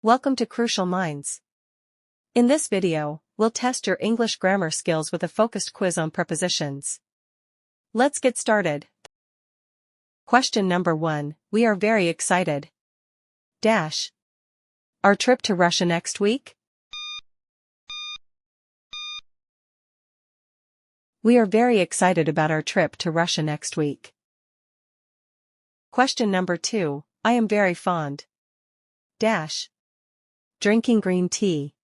Welcome to Crucial Minds. In this video, we'll test your English grammar skills with a focused quiz on prepositions. Let's get started. Question number 1. We are very excited. Dash. Our trip to Russia next week? We are very excited about our trip to Russia next week. Question number 2. I am very fond. Dash. Drinking green tea.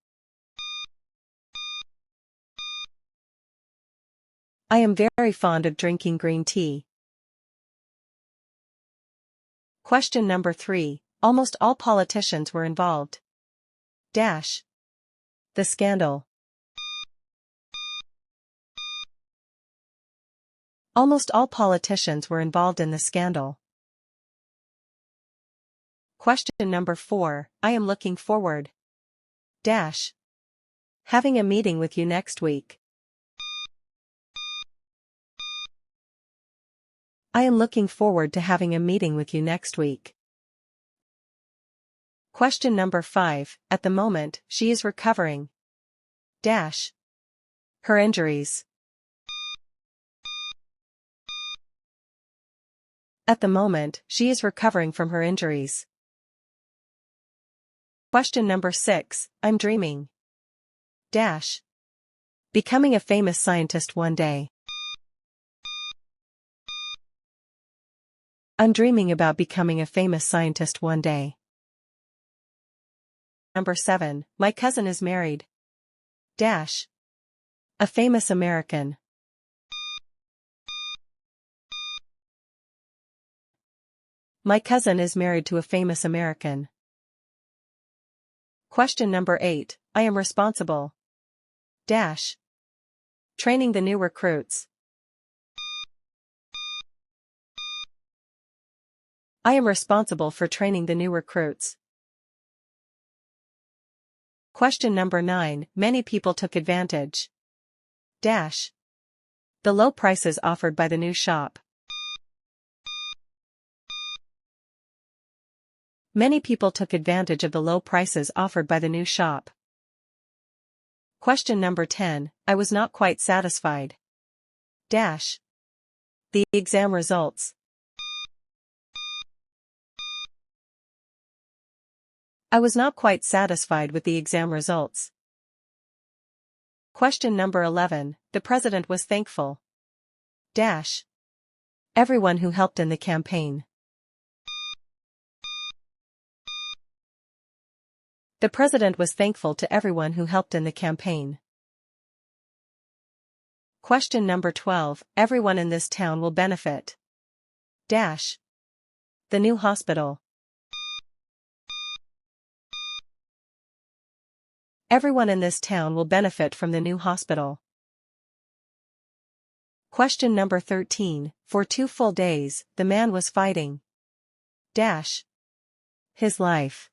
I am very fond of drinking green tea. Question number 3. Almost all politicians were involved. Dash. The scandal. Almost all politicians were involved in the scandal. Question number 4. I am looking forward. Dash. Having a meeting with you next week. I am looking forward to having a meeting with you next week. Question number 5. At the moment, she is recovering. Dash. Her injuries. At the moment, she is recovering from her injuries. Question number 6. I'm dreaming. Dash. Becoming a famous scientist one day. I'm dreaming about becoming a famous scientist one day. Number 7. My cousin is married. Dash. A famous American. My cousin is married to a famous American. Question number 8. I am responsible. Dash. Training the new recruits. I am responsible for training the new recruits. Question number 9. Many people took advantage. Dash. The low prices offered by the new shop. Many people took advantage of the low prices offered by the new shop. Question number 10. I was not quite satisfied. Dash. The exam results. I was not quite satisfied with the exam results. Question number 11. The president was thankful. Dash. Everyone who helped in the campaign. The president was thankful to everyone who helped in the campaign. Question number 12. Everyone in this town will benefit. Dash. The new hospital. Everyone in this town will benefit from the new hospital. Question number 13. For 2 full days, the man was fighting. Dash. His life.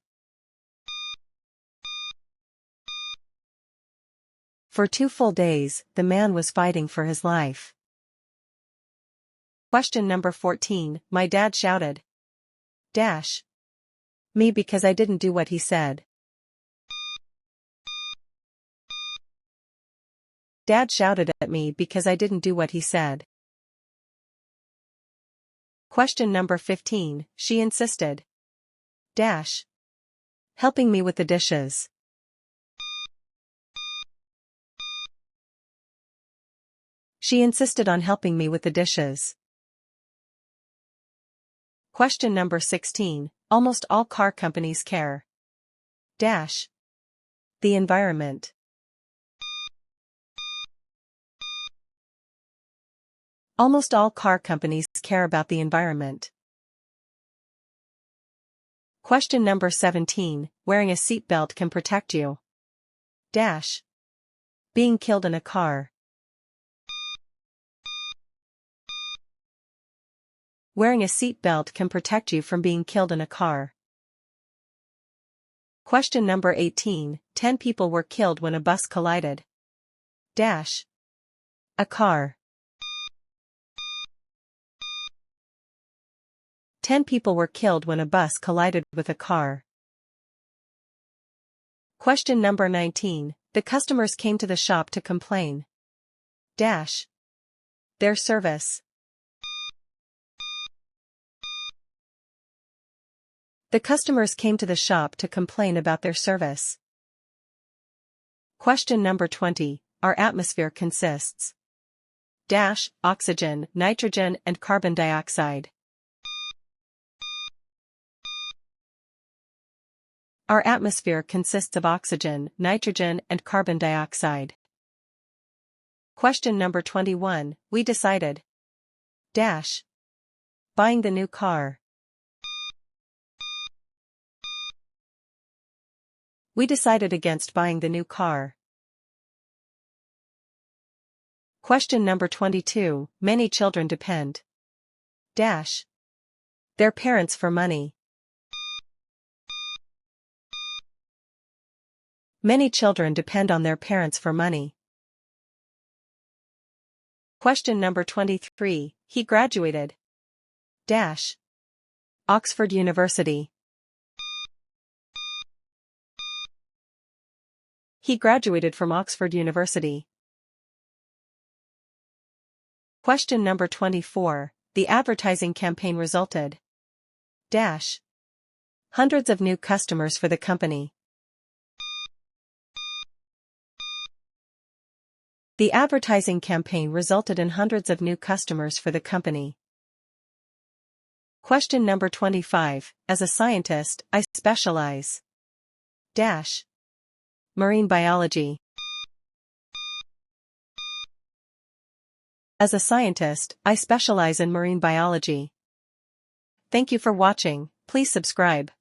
For 2 full days, the man was fighting for his life. Question number 14. My dad shouted. Dash. Me because I didn't do what he said. Dad shouted at me because I didn't do what he said. Question number 15. She insisted. Dash. Helping me with the dishes. She insisted on helping me with the dishes. Question number 16. Almost all car companies care. Dash. The environment. Almost all car companies care about the environment. Question number 17. Wearing a seatbelt can protect you. Dash. Being killed in a car. Wearing a seatbelt can protect you from being killed in a car. Question number 18. 10 people were killed when a bus collided. Dash. A car. 10 people were killed when a bus collided with a car. Question number 19. The customers came to the shop to complain. Dash. Their service. The customers came to the shop to complain about their service. Question number 20. Our atmosphere consists. Dash, oxygen, nitrogen, and carbon dioxide. Our atmosphere consists of oxygen, nitrogen, and carbon dioxide. Question number 21. We decided. Dash. Buying the new car. We decided against buying the new car. Question number 22. Many children depend. Dash. Their parents for money. Many children depend on their parents for money. Question number 23. He graduated. Dash. Oxford University. He graduated from Oxford University. Question number 24. The advertising campaign resulted. Dash. Hundreds of new customers for the company. The advertising campaign resulted in hundreds of new customers for the company. Question number 25. As a scientist, I specialize. Dash. Marine biology. As a scientist, I specialize in marine biology. Thank you for watching. Please subscribe.